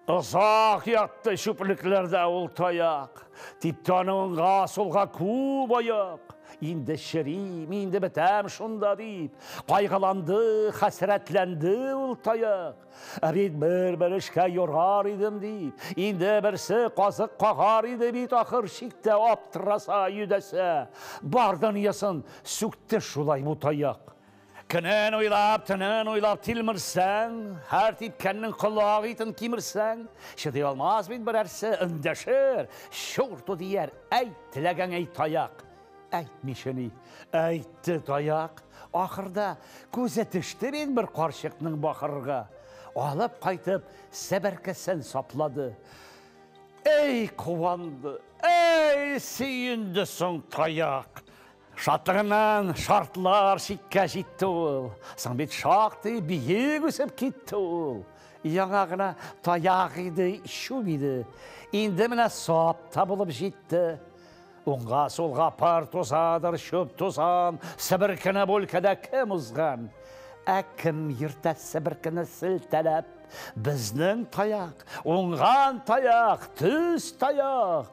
Ұзақ ятты шүпіліклерді ол таяқ, типтаныңға солға көп аяқ. Инді шірим, инді бітәм шында deyip, қайғаланды, хасіретленді ол таяқ. Әбет бір ішке yorғар едім deyip, инді бірсі қазық қағар еді бет ақыр шикті аптыраса юдәсі. Бардан ясын сүкті шулай бұл таяқ. Кінен ойлап, тінен ойлап тілмірсәң, әр тепкәннің құлағы етін кемірсәң, шыдай алмаз бен бір әрсі үндәшір, шорты дейер, әй, тіләгәң әй таяқ. Әйтмешіні, әйтті таяқ. Ақырда көзі түшті бен бір қаршықның бақырға. Алып қайтып, сәбіркесін саплады. Әй, қуанды, әй, сүйіндісің таяқ. Шаттығынан шартлар шикке жетті ол. Сан бет шақты биек өсіп кетті ол. Яңағына таяқ еді, шум еді. Енді міне сапта болып жетті. Оңға солға пар тозадыр, шөп тозан, сібіркіні бөлкеді кім ұзған. Әкім ерті сібіркіні сілтәләп, біздің таяқ, оңған таяқ, түз таяқ.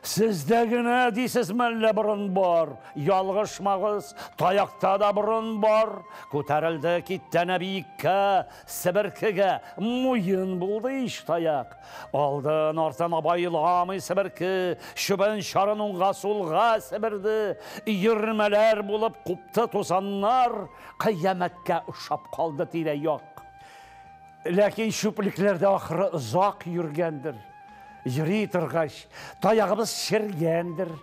Сіздегіне дейсіз мәлі бұрын бар, ялғышмағыз, таяқта да бұрын бар. Көтәрілді кеттәні бейікке, сібіркіге, мұйын болды еш таяқ. Алдын артын абайыламай сібіркі, шүбін шарын ұңға солға сібірді. Үйірмелер болып құпты тозаннар, қияметке ұшап қалды тире yoq. Ләкин шүпіліклерді ақыры ұзақ үргендір. Жүрей тұрғаш, таяғымыз шіргендір.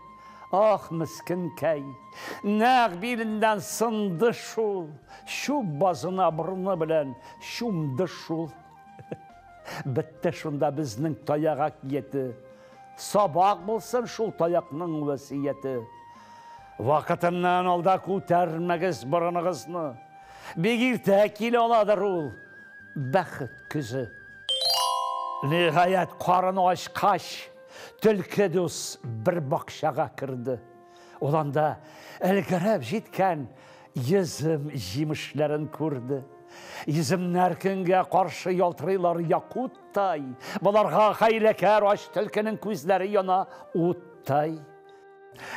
Ах, мүскін кәй, нәқ белінден сынды шул, шу базына бұрыны білән шумды шул. Бітті шында біздің таяға киеті. Сабақ болсын шул таяқның өсиеті. Вақытымнан алда көтермәгіз бұрынығызны. Бегірті келі оладыр ол, бәқіт күзі. Нихаят қарын ашқаш, түлкі дос бір бақшаға кірді. Оланда әлгіріп жеткен езім жемішлерін көрді. Езім нәркінге қаршы ялтырайлар яқуттай, бұларға қайлекер аш түлкінің көзлері яна оттай.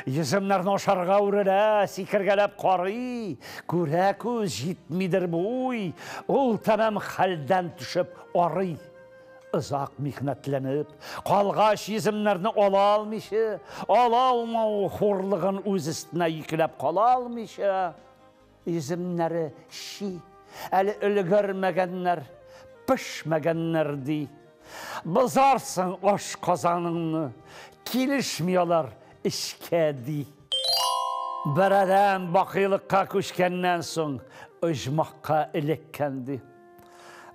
Езімнерін ошарға үрілі, секіргелеп қари, көре көз жетмейдір бой, ол тәмәм қалдан түшіп арый. Ұзақ михнәтленіп, қалғаш езімлеріні ола алмеші, ола алмау хорлығын өз үстіне екілеп қала алмеші. Езімлері ши, әлі үлгірмегенлер, пішмегенлер дей. Бұзарсың ош қазаныңны, келішмеялар ішке дей. Бір адам бақилыққа көшкеннен соң, ұжмаққа ілеккенді.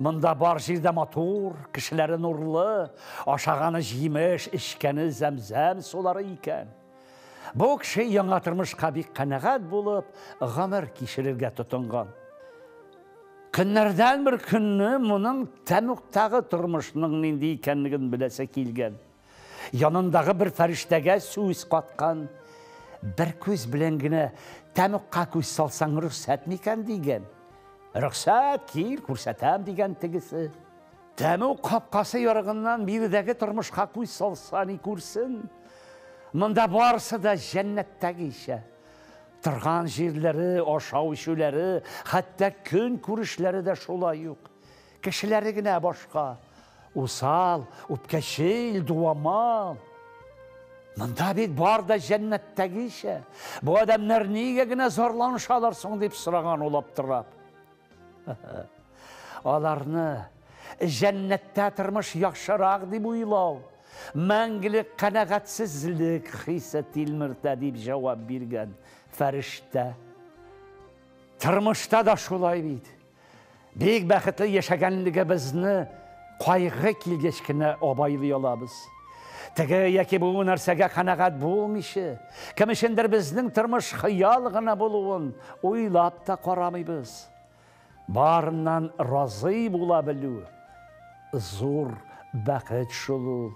Мұнда бар жерде мотор, кішілері нұрлы, ашағаны жемеш, ішкені зәмзәм солары екен. Бұл кіші яңа тұрмышқа бек қанағат болып, ғамыр кешірерге тұтынған. Күннерден бір күнні мұның тәміқтағы тұрмышының ненде екенлігін білесе келген. Янындағы бір фәриштеге сөз қатқан, бір көз біленгіне тәміққа көз салсаң рұқсат мекен деген. Рұқсат кел, көрсетем деген тігісі. Тәміу қапқасы ярығынан берідегі тұрмышқа көз салсаны көрсін. Мұнда барсы да жәннеттегі іші. Тұрған жерлері, ашау үшілері, хатта күн көрішлері де шолай юқ. Кішілері гіне башқа. Усал, өпкешіл, дуамал. Мұнда бет бар да жәннеттегі іші. Бұл адамдар неге гіне зарланышалар соң деп сұраған олап тұрап. Аларны жәннетте тұрмыш яқшырақ деп ойлау, мәңгілік қанағатсызлік хисі тілмірді деп жауап берген фәрішті. Тұрмышта да шулай бейді. Бек бәқітлі ешәгенлігі бізні қайғы келгешкіні обайлы олабыз. Тігі яке бұл нәрсеге қанағат болмеші, кімішіндір біздің тұрмыш қиялығына болуын ойлап та қарамайбыз. Барынан разы бола білу, зор бәқіт шулу.